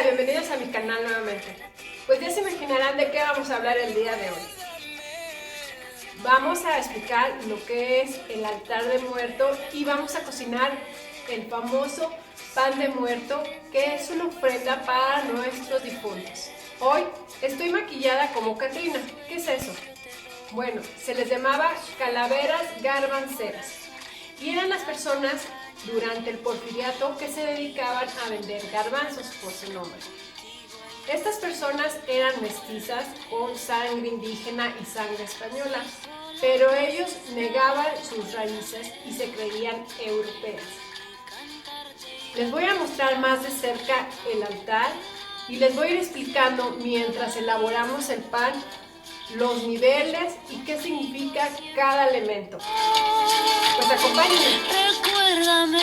bienvenidos a mi canal nuevamente. Pues ya se imaginarán de qué vamos a hablar el día de hoy. Vamos a explicar lo que es el altar de muerto y vamos a cocinar el famoso pan de muerto, que es una ofrenda para nuestros difuntos. Hoy estoy maquillada como Catrina. ¿Qué es eso? Bueno, se les llamaba calaveras garbanceras y eran las personas durante el porfiriato que se dedicaban a vender garbanzos por su nombre. Estas personas eran mestizas con sangre indígena y sangre española, pero ellos negaban sus raíces y se creían europeas. Les voy a mostrar más de cerca el altar y les voy a ir explicando mientras elaboramos el pan los niveles y qué significa cada elemento. Pues acompáñenme. Recuérdame.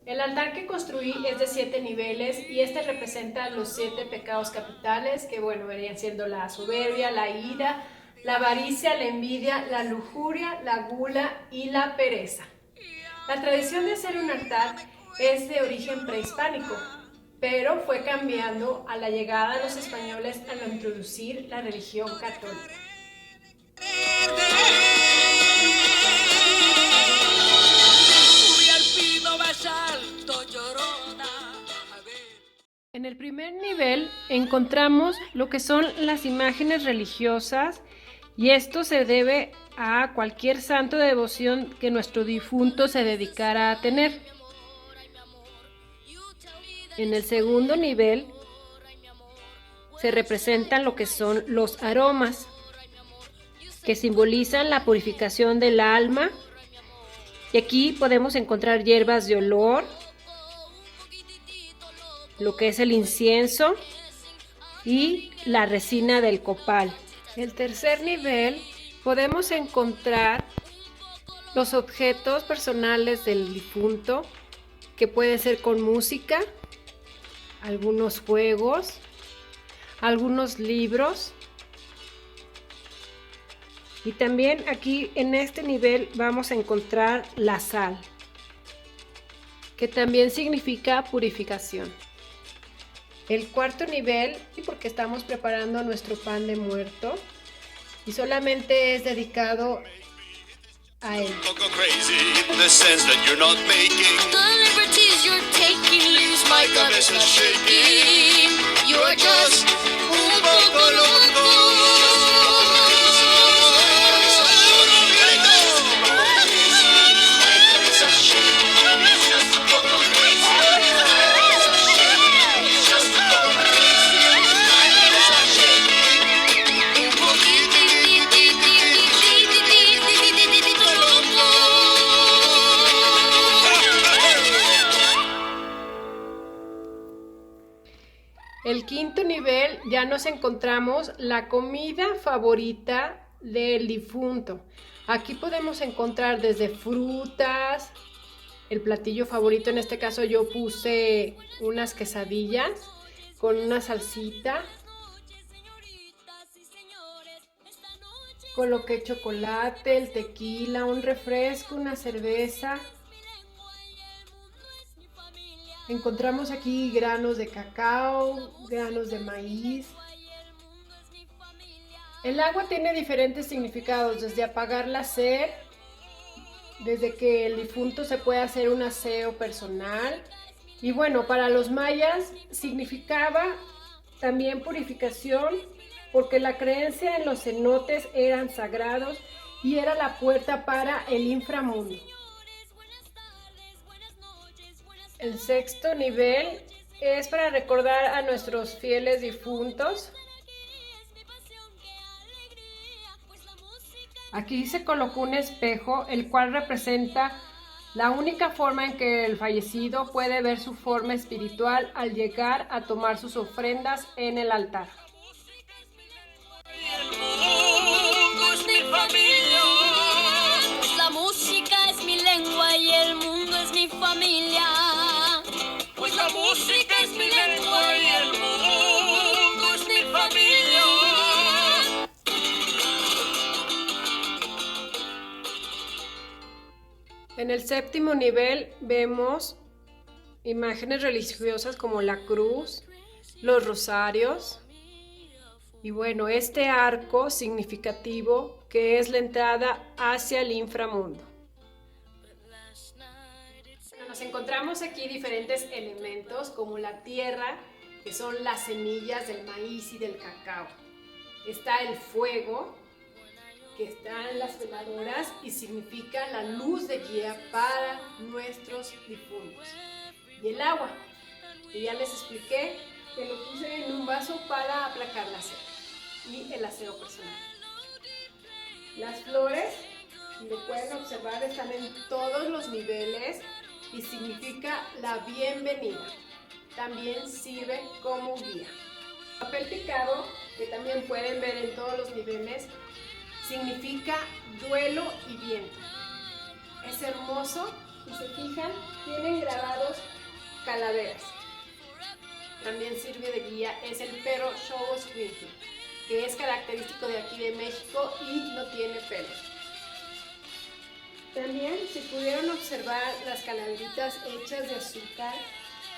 El altar que construí es de 7 niveles y este representa los 7 pecados capitales que, venían siendo la soberbia, la ira, la avaricia, la envidia, la lujuria, la gula y la pereza. La tradición de hacer un altar es de origen prehispánico, pero fue cambiando a la llegada de los españoles al introducir la religión católica. En el primer nivel encontramos lo que son las imágenes religiosas y esto se debe a cualquier santo de devoción que nuestro difunto se dedicara a tener. En el segundo nivel se representan lo que son los aromas, que simbolizan la purificación del alma. Y aquí podemos encontrar hierbas de olor, lo que es el incienso y la resina del copal. En el tercer nivel podemos encontrar los objetos personales del difunto, que pueden ser con música, algunos juegos, algunos libros. Y también aquí en este nivel vamos a encontrar la sal, que también significa purificación. El cuarto nivel, y porque estamos preparando nuestro pan de muerto, y solamente es dedicado a él. El quinto nivel ya nos encontramos la comida favorita del difunto. Aquí podemos encontrar desde frutas, el platillo favorito, en este caso yo puse unas quesadillas con una salsita, coloqué chocolate, el tequila, un refresco, una cerveza. Encontramos aquí granos de cacao, granos de maíz. El agua tiene diferentes significados, desde apagar la sed, desde que el difunto se puede hacer un aseo personal. Y para los mayas significaba también purificación, porque la creencia en los cenotes eran sagrados y era la puerta para el inframundo. El sexto nivel es para recordar a nuestros fieles difuntos. Aquí se colocó un espejo, el cual representa la única forma en que el fallecido puede ver su forma espiritual al llegar a tomar sus ofrendas en el altar. Pues la música es mi lengua y el mundo es mi familia. Pues la música es mi lengua y el mundo es mi familia. En el séptimo nivel vemos imágenes religiosas como la cruz, los rosarios y bueno, este arco significativo que es la entrada hacia el inframundo. Nos encontramos aquí diferentes elementos como la tierra, que son las semillas del maíz y del cacao. Está el fuego, que está en las veladoras y significa la luz de guía para nuestros difuntos. Y el agua, que ya les expliqué, que lo puse en un vaso para aplacar la sed, y el aseo personal. Las flores, si lo pueden observar, están en todos los niveles y significa la bienvenida. También sirve como guía. Papel picado, que también pueden ver en todos los niveles, significa duelo y viento. Es hermoso y se fijan, tienen grabados calaveras. También sirve de guía, es el perro Xoloitzcuintli, que es característico de aquí de México y no tiene pelos. También, si pudieron observar las calaveritas hechas de azúcar,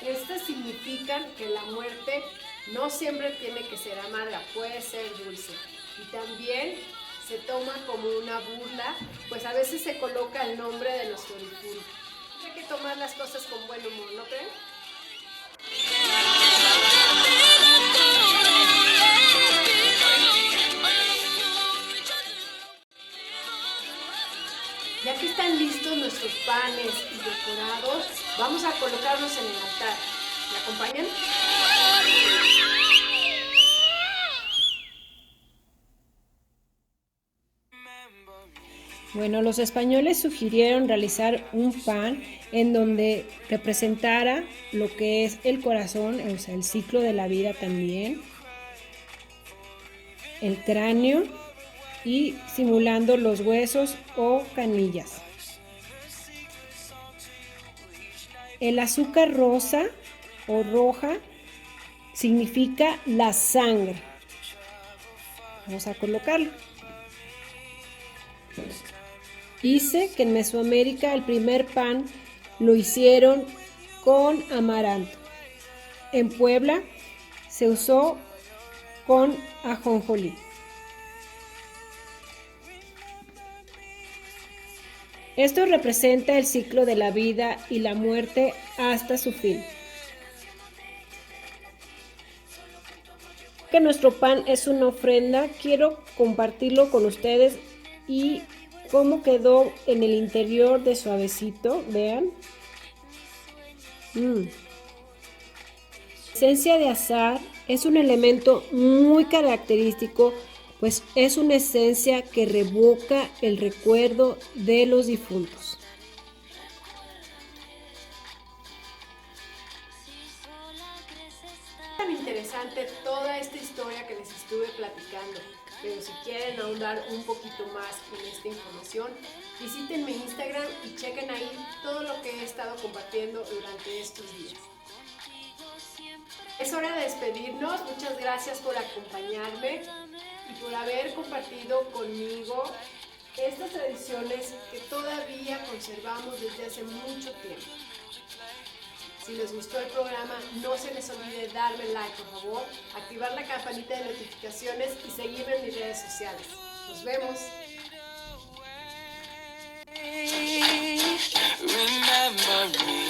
estas significan que la muerte no siempre tiene que ser amarga, puede ser dulce. Y también se toma como una burla, pues a veces se coloca el nombre de nuestro difunto. Hay que tomar las cosas con buen humor, ¿no creen? Ya que están listos nuestros panes y decorados, vamos a colocarlos en el altar. ¿Me acompañan? Bueno, los españoles sugirieron realizar un pan en donde representara lo que es el corazón, o sea, el ciclo de la vida también, el cráneo y simulando los huesos o canillas. El azúcar rosa o roja significa la sangre. Vamos a colocarlo. Dice que en Mesoamérica el primer pan lo hicieron con amaranto. En Puebla se usó con ajonjolí. Esto representa el ciclo de la vida y la muerte hasta su fin. Que nuestro pan es una ofrenda, quiero compartirlo con ustedes y cómo quedó en el interior de suavecito, vean. Esencia de azahar es un elemento muy característico, pues es una esencia que revoca el recuerdo de los difuntos. Tan interesante toda esta historia que les estuve platicando, pero si quieren ahondar un poquito más en esta información, visiten mi Instagram y chequen ahí todo lo que he estado compartiendo durante estos días. Es hora de despedirnos, muchas gracias por acompañarme y por haber compartido conmigo estas tradiciones que todavía conservamos desde hace mucho tiempo. Si les gustó el programa, no se les olvide darme like, por favor, activar la campanita de notificaciones y seguirme en mis redes sociales. Nos vemos. Remember me.